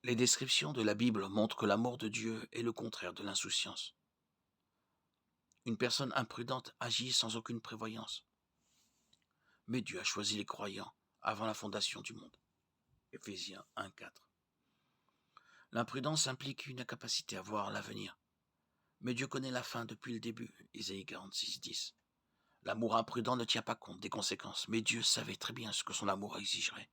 Les descriptions de la Bible montrent que l'amour de Dieu est le contraire de l'insouciance. Une personne imprudente agit sans aucune prévoyance. Mais Dieu a choisi les croyants avant la fondation du monde. Éphésiens 1,4. L'imprudence implique une incapacité à voir l'avenir. Mais Dieu connaît la fin depuis le début. Isaïe 46,10. L'amour imprudent ne tient pas compte des conséquences, mais Dieu savait très bien ce que son amour exigerait.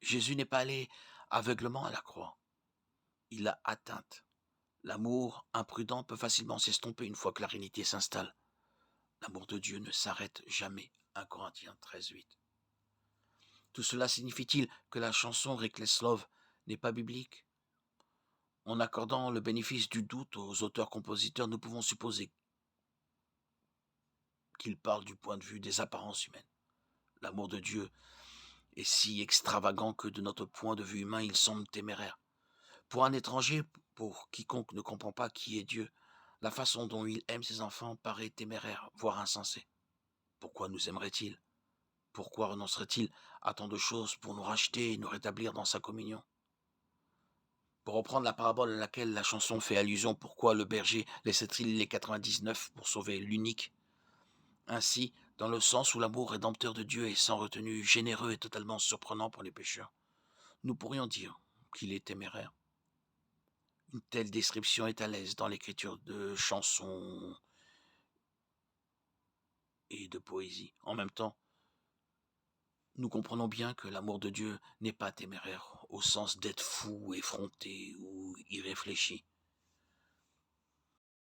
Jésus n'est pas allé aveuglement à la croix. Il l'a atteinte. L'amour imprudent peut facilement s'estomper une fois que la réalité s'installe. L'amour de Dieu ne s'arrête jamais. 1 Corinthiens 13,8. Tout cela signifie-t-il que la chanson Reckless Love n'est pas biblique? En accordant le bénéfice du doute aux auteurs-compositeurs, nous pouvons supposer qu'ils parlent du point de vue des apparences humaines. L'amour de Dieu est si extravagant que de notre point de vue humain, il semble téméraire. Pour un étranger, pour quiconque ne comprend pas qui est Dieu, la façon dont il aime ses enfants paraît téméraire, voire insensée. Pourquoi nous aimerait-il? Pourquoi renoncerait-il à tant de choses pour nous racheter et nous rétablir dans sa communion? Pour reprendre la parabole à laquelle la chanson fait allusion, pourquoi le berger laisserait-il les 99 pour sauver l'unique? Ainsi, dans le sens où l'amour rédempteur de Dieu est sans retenue, généreux et totalement surprenant pour les pécheurs, nous pourrions dire qu'il est téméraire. Une telle description est à l'aise dans l'écriture de chansons et de poésie. En même temps, nous comprenons bien que l'amour de Dieu n'est pas téméraire, au sens d'être fou, effronté ou irréfléchi.